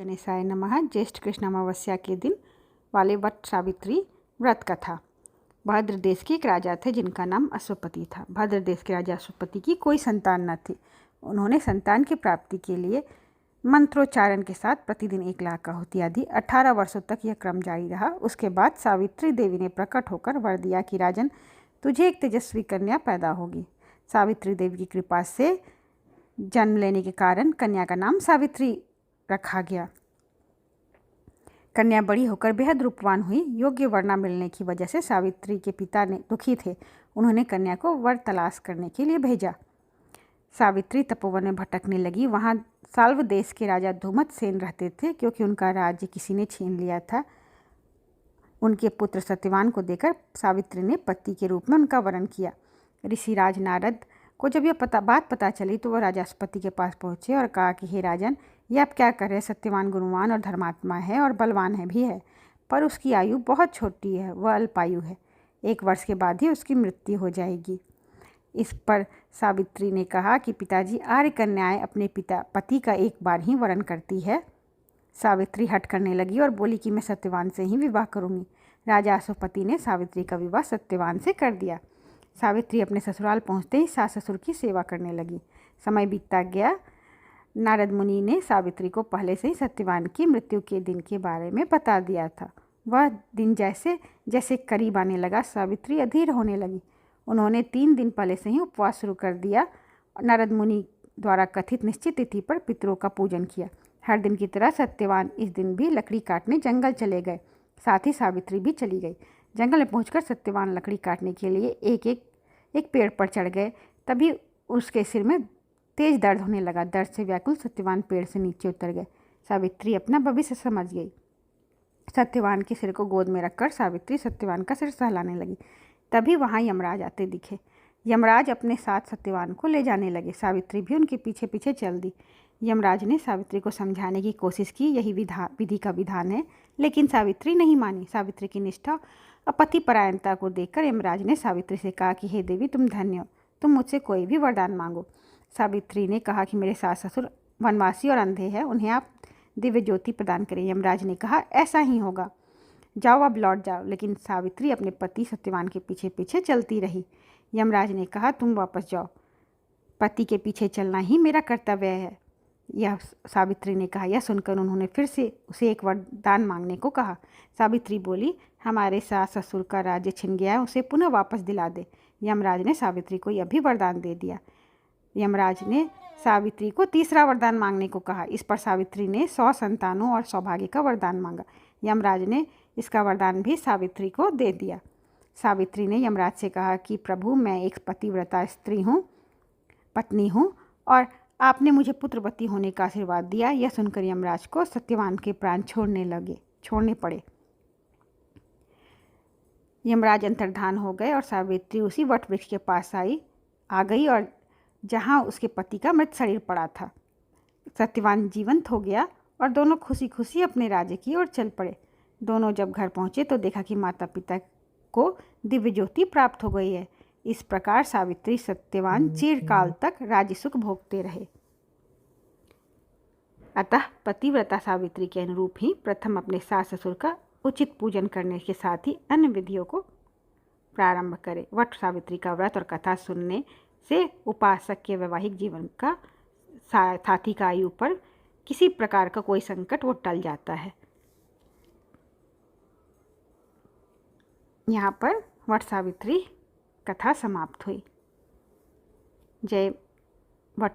गणेशाय नमः। ज्येष्ठ कृष्ण अमावस्या के दिन वाले वट सावित्री व्रत कथा। भद्र देश के एक राजा थे जिनका नाम अश्वपति था। भद्र देश के राजा अश्वपति की कोई संतान न थी। उन्होंने संतान की प्राप्ति के लिए मंत्रोच्चारण के साथ प्रतिदिन 1 लाख आहुति आदि 18 वर्षों तक यह क्रम जारी रहा। उसके बाद सावित्री देवी ने प्रकट होकर वर दिया कि राजन, तुझे एक तेजस्वी कन्या पैदा होगी। सावित्री देवी की कृपा से जन्म लेने के कारण कन्या का नाम सावित्री रखा गया। कन्या बड़ी होकर बेहद रूपवान हुई। योग्य वर न मिलने की वजह से सावित्री के पिता ने दुखी थे। उन्होंने कन्या को वर तलाश करने के लिए भेजा। सावित्री तपोवन में भटकने लगी। वहाँ साल्व देश के राजा धूमतसेन रहते थे। क्योंकि उनका राज्य किसी ने छीन लिया था, उनके पुत्र सत्यवान को देकर सावित्री ने पति के रूप में उनका वरण किया। ऋषिराज नारद को जब यह बात पता चली तो वह राजा अश्वपति के पास पहुँचे और कहा कि हे राजन, ये आप क्या कर रहे हैं? सत्यवान गुणवान और धर्मात्मा है और बलवान है भी है, पर उसकी आयु बहुत छोटी है, वह अल्पायु है। 1 वर्ष के बाद ही उसकी मृत्यु हो जाएगी। इस पर सावित्री ने कहा कि पिताजी, आर्य कन्याएं अपने पति का एक बार ही वरण करती है। सावित्री हट करने लगी और बोली कि मैं सत्यवान से ही विवाह करूंगी। राजा अश्वपति ने सावित्री का विवाह सत्यवान से कर दिया। सावित्री अपने ससुराल पहुंचते ही सास ससुर की सेवा करने लगी। समय बीतता गया। नारद मुनि ने सावित्री को पहले से ही सत्यवान की मृत्यु के दिन के बारे में बता दिया था। वह दिन जैसे जैसे करीब आने लगा, सावित्री अधीर होने लगी। उन्होंने 3 दिन पहले से ही उपवास शुरू कर दिया। नारद मुनि द्वारा कथित निश्चित तिथि पर पितरों का पूजन किया। हर दिन की तरह सत्यवान इस दिन भी लकड़ी काटने जंगल चले गए। साथ ही सावित्री भी चली गई। जंगल में पहुंचकर सत्यवान लकड़ी काटने के लिए एक पेड़ पर चढ़ गए। तभी उसके सिर में तेज दर्द होने लगा। दर्द से व्याकुल सत्यवान पेड़ से नीचे उतर गए। सावित्री अपना भविष्य समझ गई। सत्यवान के सिर को गोद में रखकर सावित्री सत्यवान का सिर सहलाने लगी। तभी वहाँ यमराज आते दिखे। यमराज अपने साथ सत्यवान को ले जाने लगे। सावित्री भी उनके पीछे पीछे चल दी। यमराज ने सावित्री को समझाने की कोशिश की, यही विधि का विधान है, लेकिन सावित्री नहीं मानी। सावित्री की निष्ठा और पति परायणता को देखकर यमराज ने सावित्री से कहा कि हे देवी, तुम धन्य हो, तुम मुझसे कोई भी वरदान मांगो। सावित्री ने कहा कि मेरे सास ससुर वनवासी और अंधे हैं, उन्हें आप दिव्य ज्योति प्रदान करें। यमराज ने कहा ऐसा ही होगा, जाओ अब लौट जाओ। लेकिन सावित्री अपने पति सत्यवान के पीछे पीछे चलती रही। यमराज ने कहा तुम वापस जाओ, पति के पीछे चलना ही मेरा कर्तव्य है। यह सावित्री ने कहा। यह सुनकर उन्होंने फिर से उसे एक वरदान मांगने को कहा। सावित्री बोली, हमारे सास ससुर का राज्य छिन गया है, उसे पुनः वापस दिला दे। यमराज ने सावित्री को यह भी वरदान दे दिया। यमराज ने सावित्री को तीसरा वरदान मांगने को कहा। इस पर सावित्री ने 100 संतानों और सौभाग्य का वरदान मांगा। यमराज ने इसका वरदान भी सावित्री को दे दिया। सावित्री ने यमराज से कहा कि प्रभु, मैं एक पतिव्रता स्त्री हूँ, पत्नी हूँ, और आपने मुझे पुत्रवती होने का आशीर्वाद दिया। यह सुनकर यमराज को सत्यवान के प्राण छोड़ने पड़े। यमराज अंतर्धान हो गए और सावित्री उसी वट वृक्ष के पास आ गई और जहाँ उसके पति का मृत शरीर पड़ा था। सत्यवान जीवंत हो गया और दोनों खुशी खुशी अपने राज्य की ओर चल पड़े। दोनों जब घर पहुँचे तो देखा कि माता पिता को दिव्य ज्योति प्राप्त हो गई है। इस प्रकार सावित्री सत्यवान चिरकाल तक राज्य सुख भोगते रहे। अतः पतिव्रता सावित्री के अनुरूप ही प्रथम अपने सास ससुर का उचित पूजन करने के साथ ही अन्य विधियों को प्रारंभ करें। वट सावित्री का व्रत और कथा सुनने से उपासक के वैवाहिक जीवन का साथी का आयु पर किसी प्रकार का कोई संकट वो टल जाता है। यहाँ पर वट सावित्री कथा समाप्त हुई। जय